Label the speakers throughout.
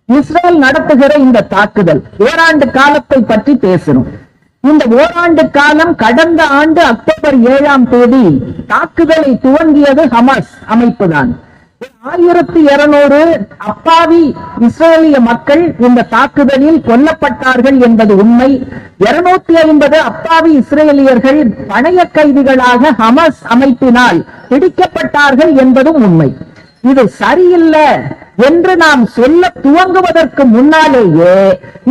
Speaker 1: Israel நடத்துகிற இந்த தாக்குதல் ஓராண்டு காலத்தை பற்றி பேசணும். இந்த ஓராண்டு காலம் கடந்த ஆண்டு அக்டோபர் 7ஆம் தேதி தாக்குதலை துவங்கியது ஹமாஸ் அமைப்புதான். 1200 அப்பாவி இஸ்ரேலிய மக்கள் இந்த தாக்குதலில் கொல்லப்பட்டார்கள் என்பது உண்மை. 250 அப்பாவி இஸ்ரேலியர்கள் பணைய கைதிகளாக ஹமாஸ் அமைப்பினால் பிடிக்கப்பட்டார்கள் என்பதும் உண்மை. இது சரியில்லை என்று நாம் சொல்ல துவங்குவதற்கு முன்னாலேயே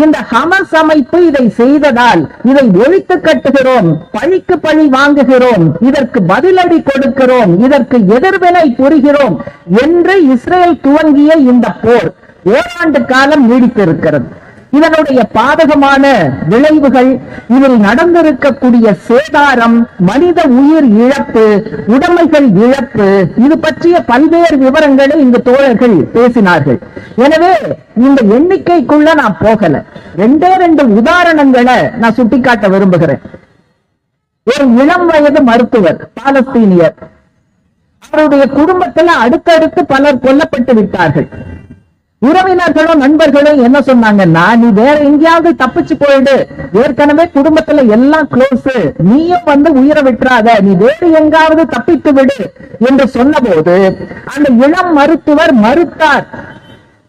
Speaker 1: இந்த ஹமாஸ் அமைப்பு இதை செய்ததால் இதை ஒழித்து கட்டுகிறோம், பழிக்கு பழி வாங்குகிறோம், இதற்கு பதிலடி கொடுக்கிறோம், இதற்கு எதிர்வினை புரிகிறோம் என்று இஸ்ரேல் துவங்கிய இந்த போர் ஓராண்டு காலம் நீடித்திருக்கிறது. இதனுடைய பாதகமான விளைவுகள், இதில் நடந்திருக்கக்கூடிய சேதாரம், மனித உயிர் இழப்பு, உடைமைகள் இழப்பு, இது பற்றிய பல்வேறு விவரங்களை இந்த தோழர்கள் பேசினார்கள். எனவே இந்த எண்ணிக்கைக்குள்ள நான் போகல. 2 உதாரணங்களை நான் சுட்டிக்காட்ட விரும்புகிறேன். ஒரு இளம் வயது மருத்துவர், பாலஸ்தீனியர், அவருடைய குடும்பத்தில் அடுத்தடுத்து பலர் கொல்லப்பட்டு விட்டார்கள். உறவினர்களும் நண்பர்களும் என்ன சொன்னாங்கன்னா, நீ வேற எங்கேயாவது தப்பிச்சு போயிடு, ஏற்கனவே குடும்பத்துல எல்லாம் க்ளோஸ், நீயும் வந்து உயிரை விட்டுறாத, நீ வேறு எங்காவது தப்பித்து விடு என்று சொன்னபோது அந்த இளம் மருத்துவர் மறுத்தார்.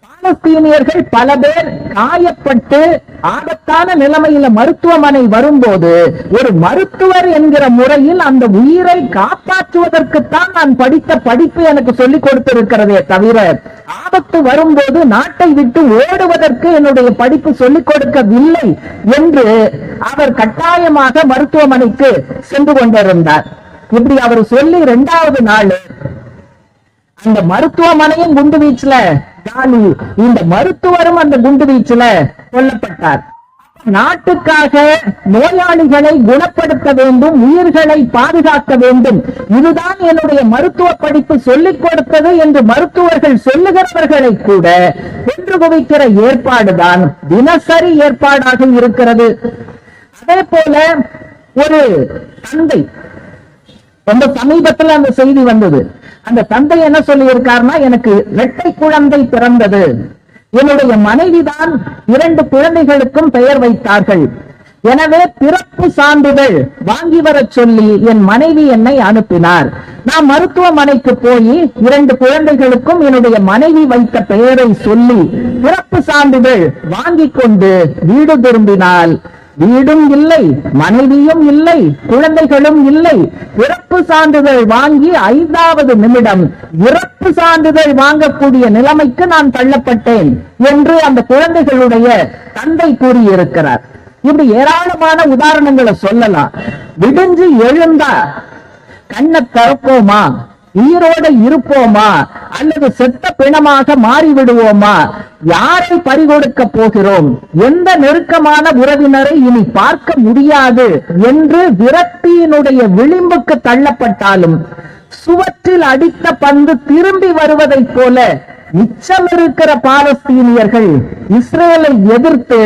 Speaker 1: பாலஸ்தீனியர்கள் பல பேர் காயப்பட்டு ஆபத்தான நிலைமையில மருத்துவமனை வரும்போது ஒரு மருத்துவர் என்கிற முறையில் அந்த உயிரை காப்பாற்றுவதற்குத்தான் நான் படித்த படிப்பு எனக்கு சொல்லிக் கொடுத்திருக்கிறதே தவிர, ஆபத்து வரும்போது நாட்டை விட்டு ஓடுவதற்கு என்னுடைய படிப்பு சொல்லிக் கொடுக்கவில்லை என்று அவர் கட்டாயமாக மருத்துவமனைக்கு சென்று கொண்டிருந்தார். இப்படி அவர் சொல்லி 2வது நாள் அந்த மருத்துவமனையும் குண்டு வீச்சுல காலி, இந்த மருத்துவரும் அந்த குண்டு வீச்சுல கொல்லப்பட்டார். நாட்டுக்காக நோயாளிகளை குணப்படுத்த வேண்டும், உயிர்களை பாதுகாக்க வேண்டும், இதுதான் என்னுடைய மருத்துவ படிப்பு சொல்லிக் கொடுத்தது என்று மருத்துவர்கள் சொல்லுகிறவர்களை கூட கொன்று குவிக்கிற ஏற்பாடுதான் தினசரி ஏற்பாடாக இருக்கிறது. அதே போல ஒரு தந்தை, ரொம்ப சமீபத்தில் அந்த செய்தி வந்தது. அந்த தந்தை என்ன சொல்லி இருக்காருன்னா, எனக்கு 2 குழந்தை பிறந்தது, என்னுடைய மனைவிதான் 2 குழந்தைகளுக்கும் பெயர் வைத்தார்கள், எனவே பிறப்பு சான்றிதழ் வாங்கி வர சொல்லி என் மனைவி என்னை அனுப்பினார். நான் மருத்துவமனைக்கு போய் 2 குழந்தைகளுக்கும் என்னுடைய மனைவி வைத்த பெயரை சொல்லி பிறப்பு சான்றிதழ் வாங்கி கொண்டு வீடு திரும்பினால் வீடும் இல்லை, மனைவியும் இல்லை, குழந்தைகளும் இல்லை. பிறப்பு சான்றிதழ் வாங்கி 5வது நிமிடம் இறப்பு சான்றிதழ் வாங்கக்கூடிய நிலைமைக்கு நான் தள்ளப்பட்டேன் என்று அந்த குழந்தைகளுடைய தந்தை கூறியிருக்கிறார். இப்படி ஏராளமான உதாரணங்களை சொல்லலாம். விடிஞ்சு எழுந்தா கண்ணை திறப்போமா, உயிரோட இருப்போமா, அல்லது செத்த பிணமாக மாறிவிடுவோமா, யாரை பறிகொடுக்க போகிறோம், எந்த நெருக்கமான உறவினரை இனி பார்க்க முடியாது என்று விரக்தியினுடைய விளிம்புக்கு தள்ளப்பட்டாலும் சுவற்றில் அடித்த பந்து திரும்பி வருவதைப் போல மிச்சம் இருக்கிற பாலஸ்தீனியர்கள் இஸ்ரேலை எதிர்த்து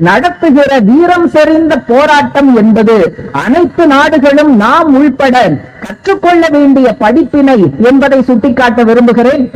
Speaker 1: நடத்துகிற வீரம் செறிந்த போராட்டம் என்பது அனைத்து நாடுகளும் நாம் உள்பட கற்றுக்கொள்ள வேண்டிய படிப்பினை என்பதை சுட்டிக்காட்ட விரும்புகிறேன்.